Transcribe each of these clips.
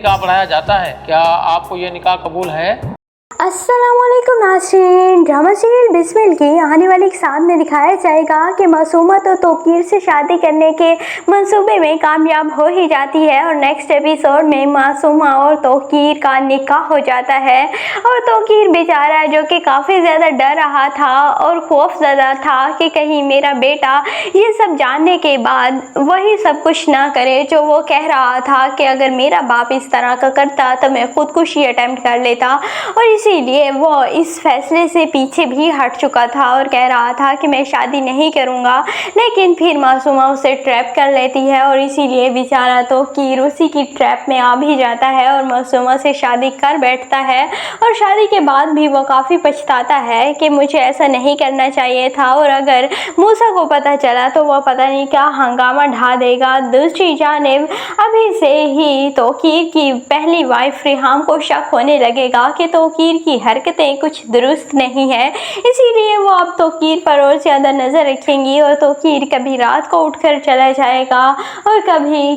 निकाह पढ़ाया जाता है, क्या आपको ये निकाह कबूल है? अस्सलामुअलैकुम नाज़रीन, ड्रामा सीरियल बिस्मिल की आने वाली एक साथ में दिखाया जाएगा कि मासूमा तो तोकीर से शादी करने के मंसूबे में कामयाब हो ही जाती है और नेक्स्ट एपिसोड में मासूमा और तोकीर का निकाह हो जाता है। और तोकीर बेचारा जो कि काफ़ी ज़्यादा डर रहा था और खौफज़दा था कि कहीं मेरा बेटा ये सब जानने के बाद वही सब कुछ ना करे जो वो कह रहा था कि अगर मेरा बाप इस तरह का करता तो मैं खुदकुशी अटैम्प्ट कर लेता, और इसीलिए वो इस फैसले से पीछे भी हट चुका था और कह रहा था कि मैं शादी नहीं करूँगा। लेकिन फिर मासूमा उसे ट्रैप कर लेती है और इसीलिए बेचारा तोकीर उसी की ट्रैप में आ भी जाता है और मासूमा से शादी कर बैठता है। और शादी के बाद भी वो काफ़ी पछताता है कि मुझे ऐसा नहीं करना चाहिए था, और अगर मूसा को पता चला तो वह पता नहीं क्या हंगामा ढा देगा। दूसरी जानिब अभी से ही तोकीर की पहली वाइफ रिहाम को शक होने लगेगा कि तोकीर की हरकतें कुछ दुरुस्त नहीं है, इसीलिए वो अब तोकीर पर और ज़्यादा नज़र रखेंगी और तोकीर कभी रात को उठकर चला जाएगा और कभी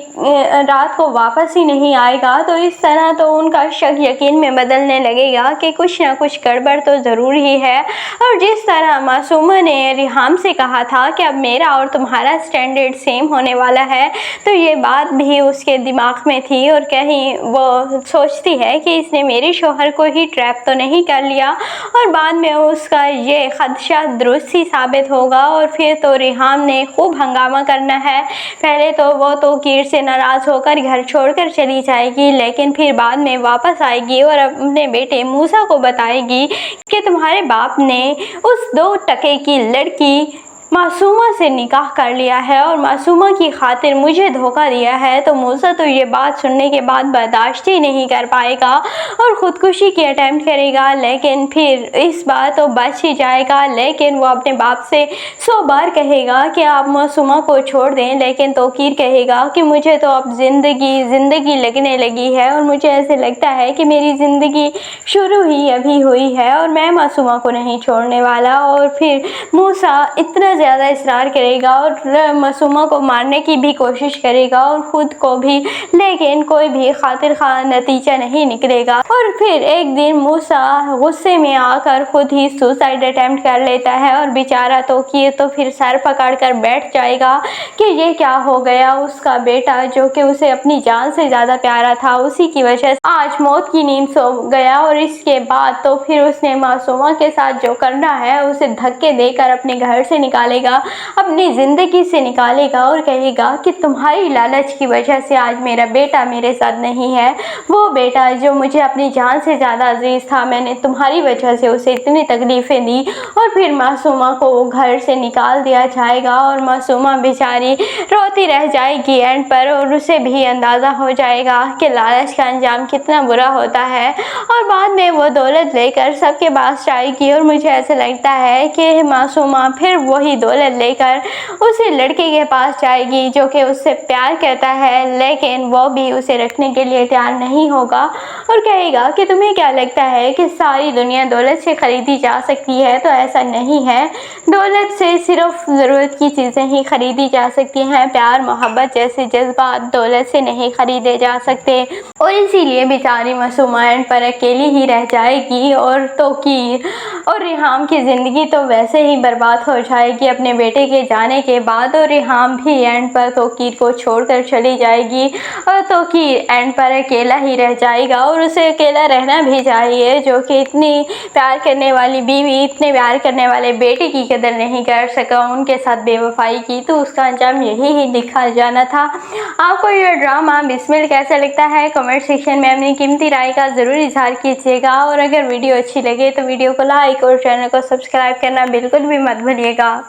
रात को वापस ही नहीं आएगा। तो इस तरह तो उनका शक यकीन में बदलने लगेगा कि कुछ ना कुछ गड़बड़ तो ज़रूर ही है। और जिस तरह मासूमा ने रिहाम से कहा था कि अब मेरा और तुम्हारा स्टैंडर्ड सेम होने वाला है, तो ये बात भी उसके दिमाग में थी और कहीं वो सोचती है कि इसने मेरे शौहर को ही ट्रैप तो नहीं कर लिया और बाद में उसका ये खदशा दुरुस्त ही साबित होगा और फिर तो रिहाम ने खूब हंगामा करना है। पहले तो वो तोकीर से नाराज़ होकर घर छोड़कर चली जाएगी, लेकिन फिर बाद में वापस आएगी और अपने बेटे मूसा को बताएगी कि तुम्हारे बाप ने उस 2 टके की लड़की मासूमा से निकाह कर लिया है और मासूमा की खातिर मुझे धोखा दिया है। तो मूसा तो ये बात सुनने के बाद बर्दाश्त ही नहीं कर पाएगा और ख़ुदकुशी की अटैम्प्ट करेगा, लेकिन फिर इस बार तो बच ही जाएगा। लेकिन वो अपने बाप से 100 बार कहेगा कि आप मासूमा को छोड़ दें, लेकिन तोकीर कहेगा कि मुझे तो अब ज़िंदगी लगने लगी है और मुझे ऐसे लगता है कि मेरी ज़िंदगी शुरू ही अभी हुई है और मैं मासूमा को नहीं छोड़ने वाला। और फिर मूसा इतना ज़्यादा इसरार करेगा और मासूमा को मारने की भी कोशिश करेगा और ख़ुद को भी, लेकिन कोई भी खातिर खा नतीजा नहीं निकलेगा। और फिर एक दिन मूसा गुस्से में आकर खुद ही सुसाइड अटैम्प्ट कर लेता है और बेचारा तोकीर तो फिर सर पकड़ कर बैठ जाएगा कि ये क्या हो गया। उसका बेटा जो कि उसे अपनी जान से ज़्यादा प्यारा था, उसी की वजह से आज मौत की नींद सो गया और इसके बाद तो फिर उसने मासूमा के साथ जो करना है उसे धक्के देकर अपने घर से निकालेगा, अपनी ज़िंदगी से निकालेगा और कहेगा कि तुम्हारी लालच की वजह से आज मेरा बेटा मेरे साथ नहीं है। वो बेटा जो मुझे अपनी जान से ज़्यादा अजीज़ था, मैंने तुम्हारी वजह से उसे इतनी तकलीफ़ें दी। और फिर मासूमा को घर से निकाल दिया जाएगा और मासूमा बेचारी रोती रह जाएगी एंड पर, और उसे भी अंदाज़ा हो जाएगा कि लालच का अंजाम कितना बुरा होता है। और बाद में वो दौलत लेकर सबके पास जाएगी और मुझे ऐसा लगता है कि मासूमा फिर वही दौलत लेकर उसी लड़के के पास जाएगी जो कि उससे प्यार करता है, लेकिन वो भी उसे रखने के लिए तैयार नहीं होगा और कहेगा कि तुम्हें क्या लगता है कि सारी दुनिया दौलत से ख़रीदी जा सकती है? तो ऐसा नहीं है, दौलत से सिर्फ ज़रूरत की चीज़ें ही ख़रीदी जा सकती हैं। प्यार मोहब्बत जैसे जज्बात दौलत से नहीं ख़रीदे जा सकते। और इसीलिए बेचारी मासूमा एंड पर अकेली ही रह जाएगी और तोकीर और रिहाम की ज़िंदगी तो वैसे ही बर्बाद हो जाएगी अपने बेटे के जाने के बाद। और रिहाम भी एंड पर तोकीर को छोड़कर चली जाएगी और तोकीर एंड पर अकेला ही रह जाएगा और उसे अकेला रहना भी चाहिए, जो कि इतनी प्यार करने वाली बीवी, इतने प्यार करने वाले बेटे की कदर नहीं कर सका, उनके साथ बेवफाई की, तो उसका अंजाम यही ही लिखा जाना था। आपको यह ड्रामा बिस्मिल कैसा लगता है कमेंट सेक्शन में अपनी कीमती राय का ज़रूर इजहार कीजिएगा। और अगर वीडियो अच्छी लगे तो वीडियो को लाइक और चैनल को सब्सक्राइब करना बिल्कुल भी मत भूलिएगा।